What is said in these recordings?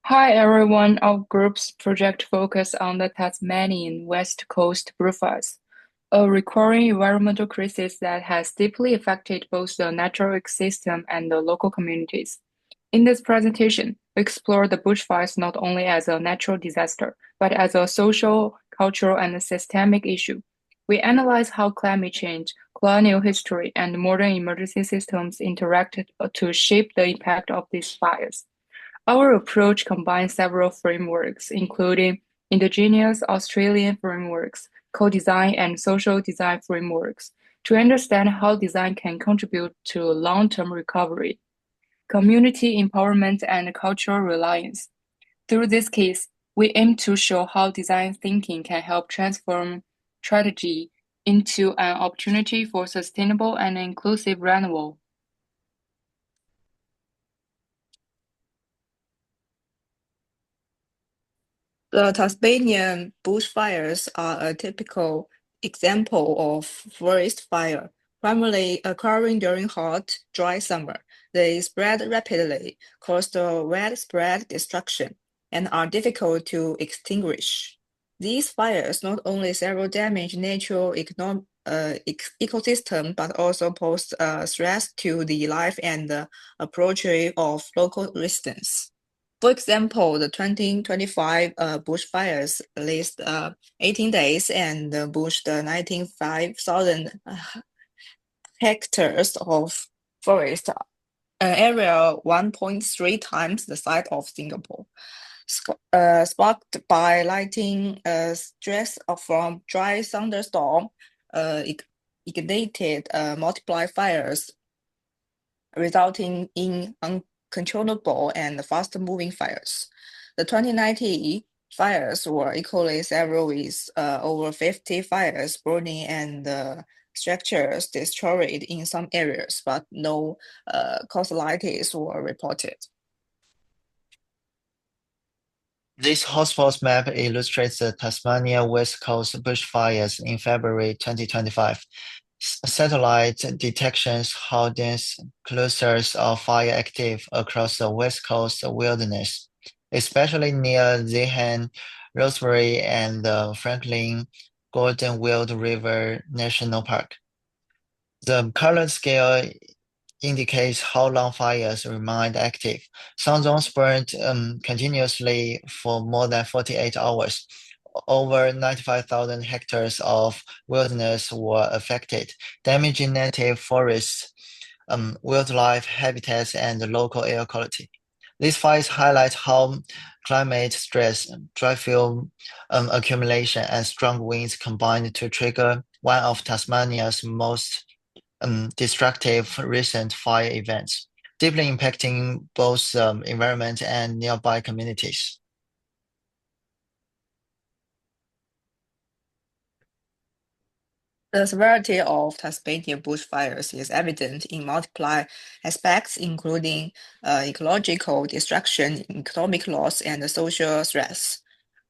Hi everyone, our group's project focus on the Tasmanian West Coast bushfires, a recurring environmental crisis that has deeply affected both the natural ecosystem and the local communities. In this presentation, we explore the bushfires not only as a natural disaster, but as a social, cultural, and systemic issue. We analyze how climate change, colonial history, and modern emergency systems interacted to shape the impact of these fires. Our approach combines several frameworks, including indigenous Australian frameworks, co-design, and social design frameworks, to understand how design can contribute to long-term recovery, community empowerment, and cultural reliance. Through this case, we aim to show how design thinking can help transform tragedy into an opportunity for sustainable and inclusive renewal. The Tasmanian bushfires are a typical example of forest fire, primarily occurring during hot, dry summer. They spread rapidly, cause widespread destruction, and are difficult to extinguish. These fires not only several damage natural ecosystem, but also pose stress to the life and approach of local residents. For example, the 2025 bushfires last 18 days and bushed 95,000 hectares of forest, an area 1.3 times the size of Singapore. Sparked by lightning stress from dry thunderstorm, ignited multiple fires, resulting in uncontrollable and fast-moving fires. The 2019 fires were equally severe with over 50 fires burning and structures destroyed in some areas, but no casualties were reported. This hotspot map illustrates the Tasmania West Coast bushfires in February 2025. Satellite detections how dense clusters of fire active across the West Coast wilderness, especially near Zeehan, Rosebery, and the Franklin Golden Wild River National Park. The color scale indicates how long fires remained active. Some zones burned continuously for more than 48 hours. Over 95,000 hectares of wilderness were affected, damaging native forests, wildlife habitats, and local air quality. These fires highlight how climate stress, dry fuel accumulation, and strong winds combined to trigger one of Tasmania's most destructive recent fire events, deeply impacting both the environment and nearby communities. The severity of Tasmanian bushfires is evident in multiple aspects, including ecological destruction, economic loss, and social stress.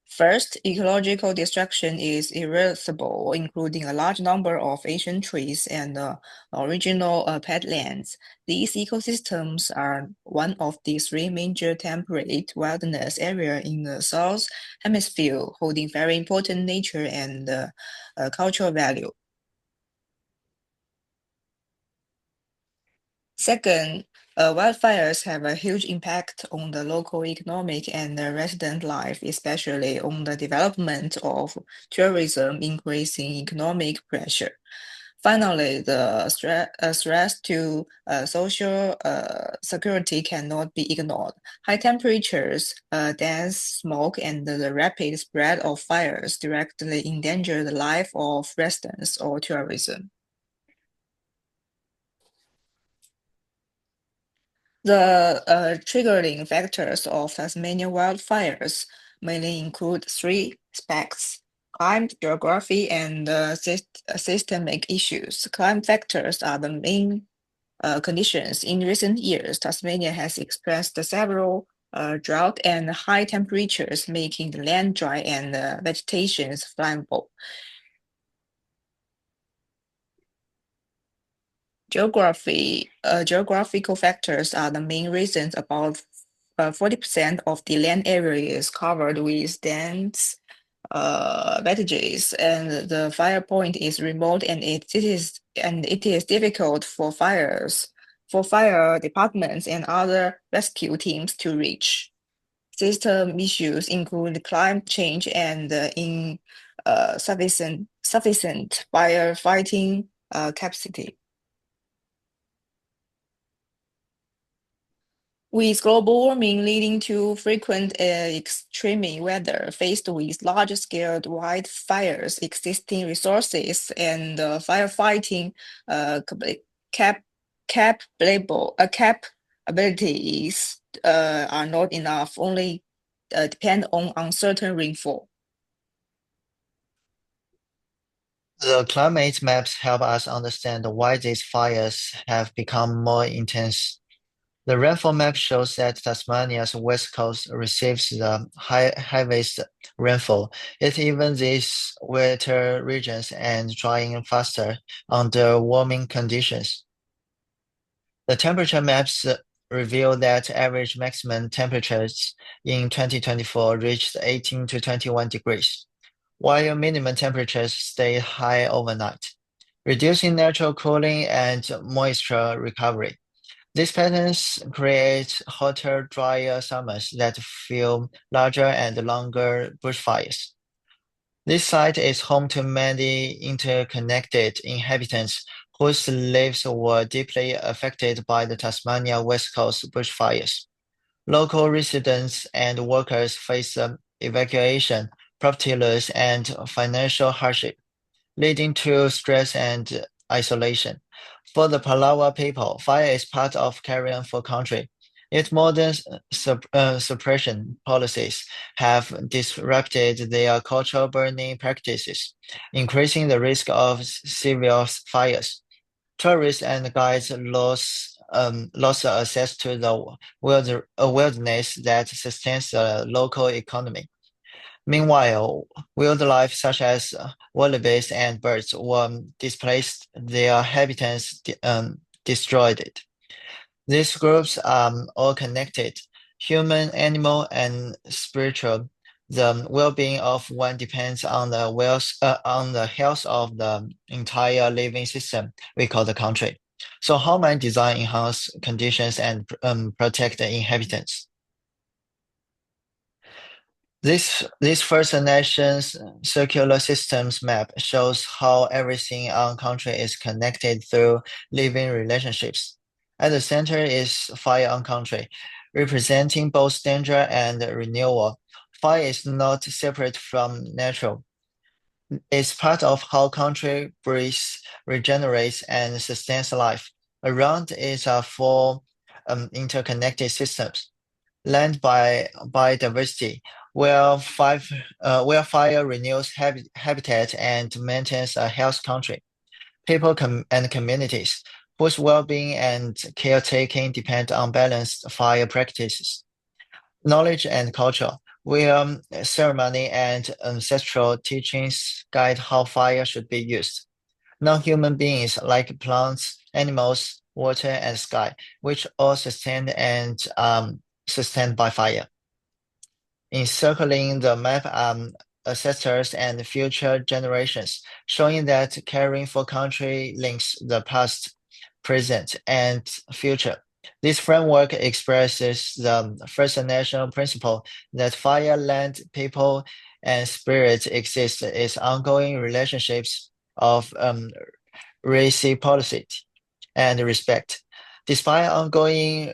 First, ecological destruction is irreversible, including a large number of ancient trees and original peatlands. These ecosystems are one of the three major temperate wilderness areas in the South Hemisphere, holding very important nature and cultural value. Second, wildfires have a huge impact on the local economic and resident life, especially on the development of tourism, increasing economic pressure. Finally, the stress to social security cannot be ignored. High temperatures, dense smoke, and the rapid spread of fires directly endanger the life of residents or tourism. The triggering factors of Tasmanian wildfires mainly include three aspects: climate, geography, and systemic issues. Climate factors are the main conditions. In recent years, Tasmania has experienced several drought and high temperatures, making the land dry and vegetation flammable. Geographical factors are the main reasons about 40% of the land area is covered with dense vegetables, and the fire point is remote, and it is difficult for fire departments and other rescue teams to reach. System issues include climate change and insufficient firefighting capacity. With global warming leading to frequent extreme weather, faced with large-scale wildfires, existing resources and firefighting capabilities are not enough. Only depend on uncertain rainfall. The climate maps help us understand why these fires have become more intense. The rainfall map shows that Tasmania's west coast receives the heaviest rainfall. Yet even these wetter regions and drying faster under warming conditions. The temperature maps reveal that average maximum temperatures in 2024 reached 18 to 21 degrees, while minimum temperatures stayed high overnight, reducing natural cooling and moisture recovery. These patterns create hotter, drier summers that fuel larger and longer bushfires. This site is home to many interconnected inhabitants whose lives were deeply affected by the Tasmania West Coast bushfires. Local residents and workers face evacuation, property loss, and financial hardship, leading to stress and isolation. For the Palawa people, fire is part of carrying for country. Yet modern suppression policies have disrupted their cultural burning practices, increasing the risk of severe fires. Tourists and guides lost access to the wilderness that sustains the local economy. Meanwhile, wildlife such as wallabies and birds were displaced, their habitats destroyed. These groups are all connected, human, animal, and spiritual. The well-being of one depends on on the health of the entire living system we call the country. So how might design enhance conditions and protect the inhabitants? This First Nations circular systems map shows how everything on country is connected through living relationships. At the center is fire on country, representing both danger and renewal. Fire is not separate from natural. It's part of how country breathes, regenerates, and sustains life. Around it are four interconnected systems. Land biodiversity, where fire renews habitat and maintains a healthy country. People and communities, whose well-being and caretaking depend on balanced fire practices. Knowledge and culture, where ceremony and ancestral teachings guide how fire should be used. Non-human beings like plants, animals, water, and sky, which all sustained by fire. Encircling the map ancestors and future generations, showing that caring for country links the past, present, and future. This framework expresses the first national principle that fire, land, people, and spirit exist as ongoing relationships of reciprocity and respect. Despite ongoing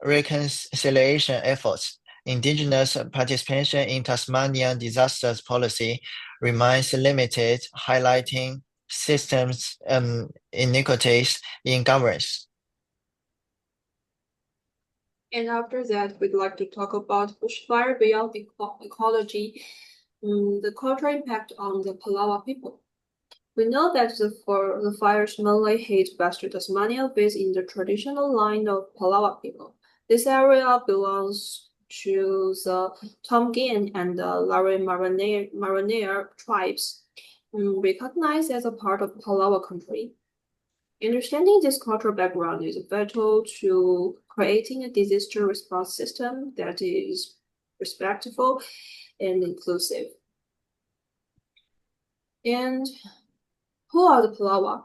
reconciliation efforts, Indigenous participation in Tasmanian disasters policy remains limited, highlighting systems inequities in governance. And after that, we'd like to talk about bushfire beyond ecology, the cultural impact on the Palawa people. We know that the fires mainly hit Western Tasmania based in the traditional line of Palawa people. This area belongs to the Tomgin and the Larry Maronere tribes, recognized as a part of Palawa country. Understanding this cultural background is vital to creating a disaster response system that is respectful and inclusive. And who are the Palawa?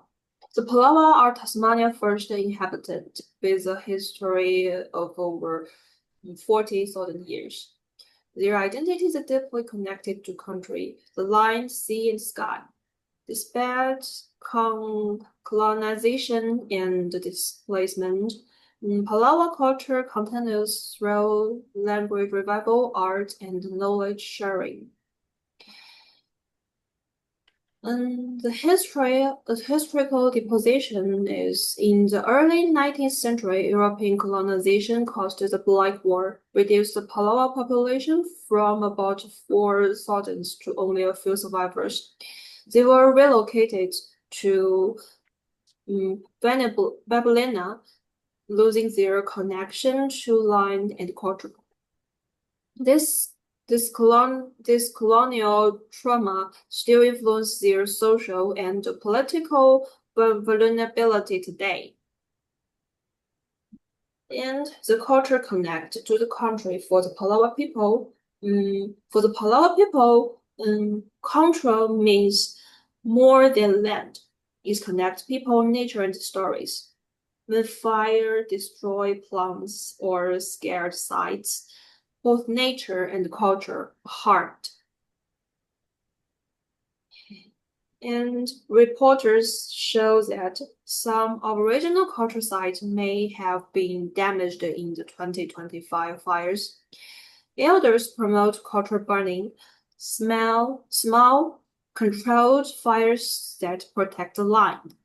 The Palawa are Tasmania's first inhabitant with a history of over 40,000 years. Their identities are deeply connected to country, the land, sea, and sky. Despite colonization and displacement, Palawa culture continues through language revival, art, and knowledge sharing. And the historical deposition is in the early 19th century, European colonization caused the Black War, reduced the Palawa population from about 4,000 to only a few survivors. They were relocated to Babylonia, losing their connection to land and culture. This colonial trauma still influences their social and political vulnerability today. And the culture connect to the country for the Palawa people. Culture means more than land. It connects people, nature, and stories. When fire destroy plants or scared sites, both nature and culture are harmed. And reporters show that some Aboriginal culture sites may have been damaged in the 2025 fires. Elders promote culture burning, small, controlled fires that protect the land.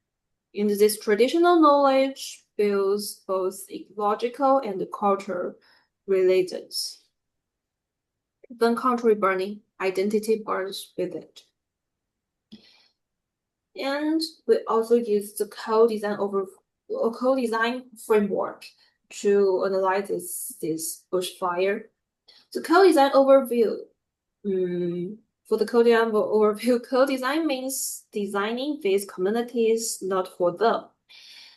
And this traditional knowledge builds both ecological and cultural relations. When country burning, identity burns with it. And we also use the co-design framework to analyze this bushfire. The co-design overview. For the co-design overview, co-design means designing with communities, not for them.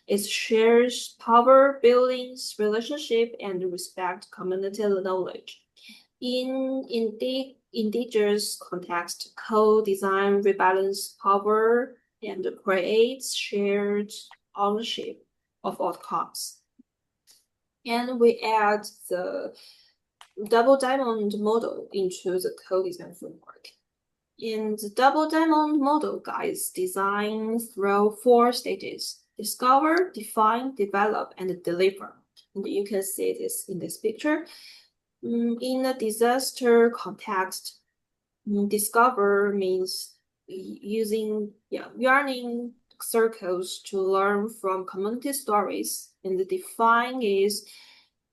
It shares power, buildings, relationship, and respect community knowledge. In indigenous context, co-design rebalance power and creates shared ownership of outcomes. And we add the double diamond model into the co-design framework. In the double diamond model guides design through 4 stages: discover, define, develop, and deliver. And you can see this in this picture. In a disaster context, discover means yarning circles to learn from community stories, and the define is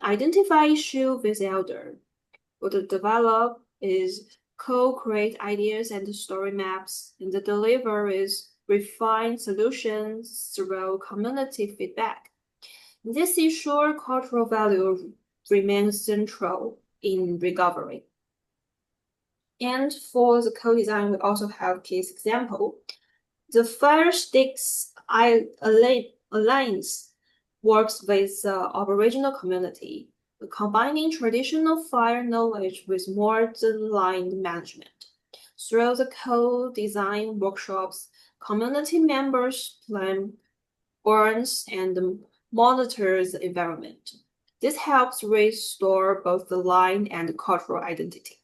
identify issue with elder. What the develop is co-create ideas and story maps, and the deliver is refine solutions through community feedback. This ensures cultural value remains central in recovery. And for the co-design, we also have case example. The Fire Sticks Alliance works with the Aboriginal community, combining traditional fire knowledge with modern land management. Through the co-design workshops, community members plan burns and monitor the environment. This helps restore both the land and cultural identity.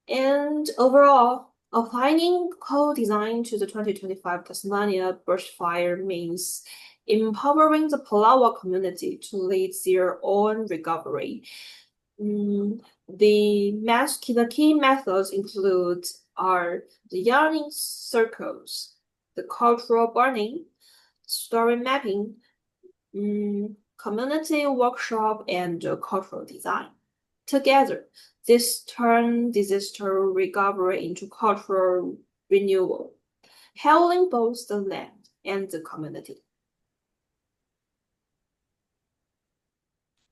And overall, applying co-design to the 2025 Tasmania bushfire means empowering the Palawa community to lead their own recovery. The key methods include the yarning circles, the cultural burning, story mapping, community workshop, and cultural design. Together, this turn disaster recovery into cultural renewal, healing both the land and the community.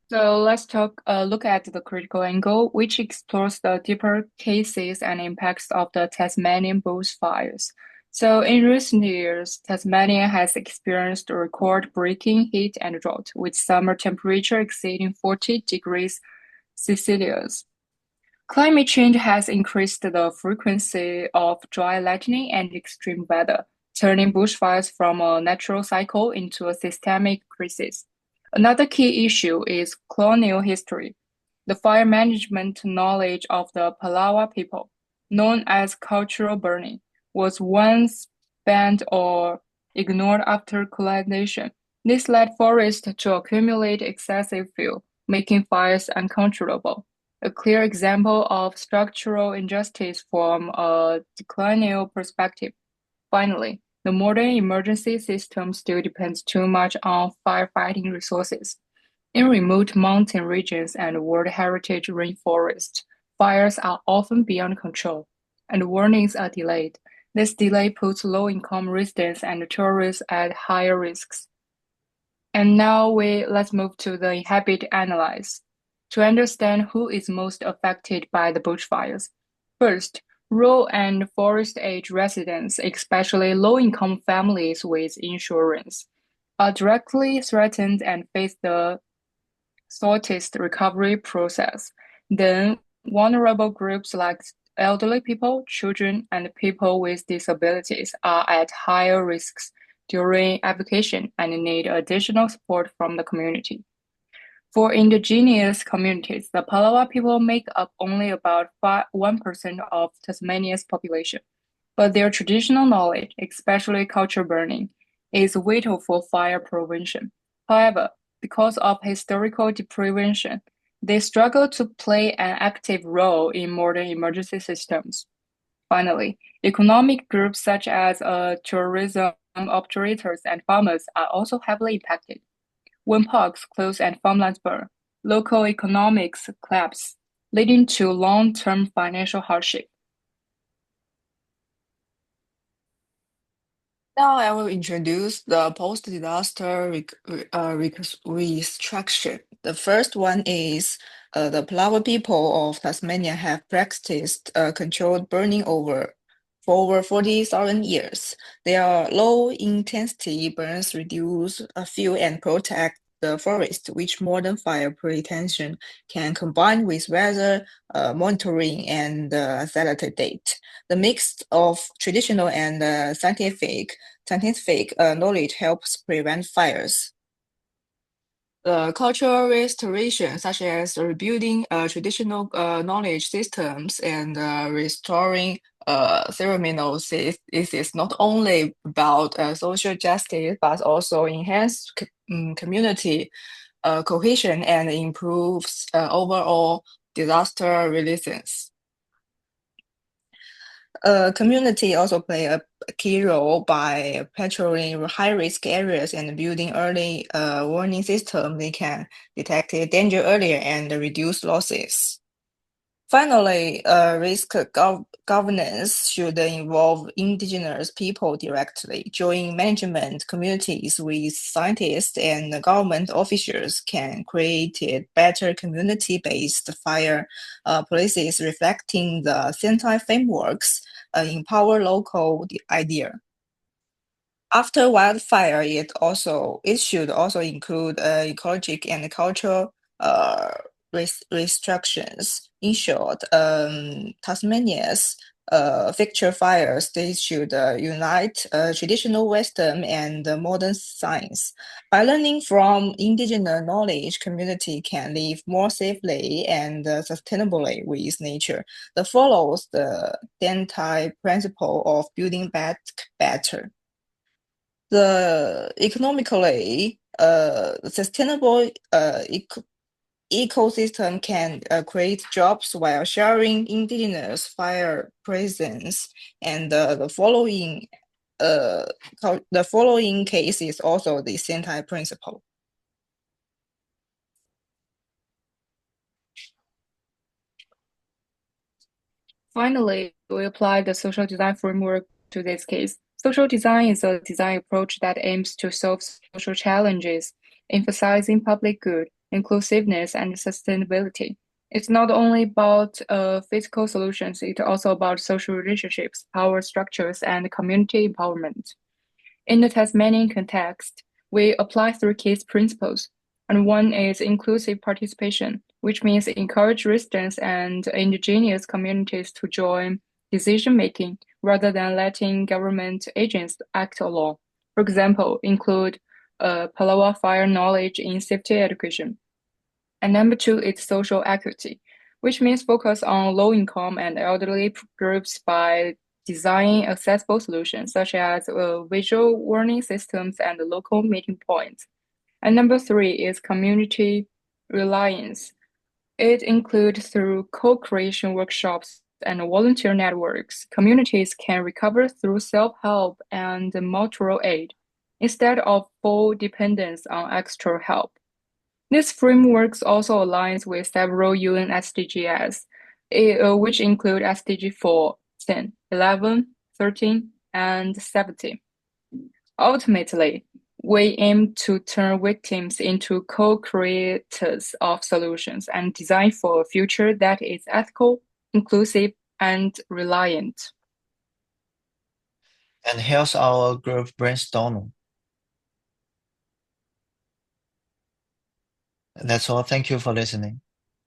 So let's look at the critical angle, which explores the deeper cases and impacts of the Tasmanian bushfires. So in recent years, Tasmania has experienced a record-breaking heat and drought, with summer temperature exceeding 40 degrees Celsius. Climate change has increased the frequency of dry lightning and extreme weather, turning bushfires from a natural cycle into a systemic crisis. Another key issue is colonial history. The fire management knowledge of the Palawa people, known as cultural burning, was once banned or ignored after colonization. This led forests to accumulate excessive fuel, making fires uncontrollable. A clear example of structural injustice from a colonial perspective. Finally, the modern emergency system still depends too much on firefighting resources. In remote mountain regions and World Heritage rainforests, fires are often beyond control, and warnings are delayed. This delay puts low-income residents and tourists at higher risks. And now let's move to the habit analysis to understand who is most affected by the bushfires. First, rural and forest-age residents, especially low-income families with insurance, are directly threatened and face the shortest recovery process. Then, vulnerable groups like elderly people, children, and people with disabilities are at higher risks during application and need additional support from the community. For indigenous communities, the Palawa people make up only about 1% of Tasmania's population, but their traditional knowledge, especially culture burning, is vital for fire prevention. However, because of historical deprivation, they struggle to play an active role in modern emergency systems. Finally, economic groups such as tourism operators and farmers are also heavily impacted. When parks close and farmlands burn, local economics collapse, leading to long-term financial hardship. Now I will introduce the post-disaster reconstruction. The first one is the Palawa people of Tasmania have practiced controlled burning for over 40,000 years. Their low-intensity burns reduce fuel and protect the forest, which modern fire prevention can combine with weather monitoring and satellite data. The mix of traditional and scientific knowledge helps prevent fires. The cultural restoration, such as rebuilding traditional knowledge systems and restoring ceremonial is not only about social justice, but also enhance community cohesion and improves overall disaster resilience. Community also play a key role by patrolling high-risk areas and building early warning system. They can detect danger earlier and reduce losses. Finally, risk governance should involve indigenous people directly. Joint management communities with scientists and government officials can create better community-based fire policies reflecting the Sentai frameworks, empower local idea. After wildfire, it should also include ecological and cultural restrictions. In short, Tasmania's future fires, they should unite traditional wisdom and modern science. By learning from indigenous knowledge, community can live more safely and sustainably with nature. That follows the Sentai principle of building back better. The economically sustainable ecosystem can create jobs while sharing indigenous fire presence. And the following case is also the Sentai principle. Finally, we apply the social design framework to this case. Social design is a design approach that aims to solve social challenges, emphasizing public good, inclusiveness, and sustainability. It's not only about physical solutions, it's also about social relationships, power structures, and community empowerment. In the Tasmanian context, we apply three key principles, and one is inclusive participation, which means encourage residents and indigenous communities to join decision-making rather than letting government agents act alone. For example, include Palawa fire knowledge in safety education. And number two is social equity, which means focus on low-income and elderly groups by designing accessible solutions such as visual warning systems and local meeting points. And number three is community reliance. It includes through co-creation workshops and volunteer networks, communities can recover through self-help and mutual aid instead of full dependence on external help. This framework also aligns with several UN SDGs, which include SDG 4, 10, 11, 13, and 17. Ultimately, we aim to turn victims into co-creators of solutions and design for a future that is ethical, inclusive, and reliant. And here's our group brainstorming. That's all. Thank you for listening.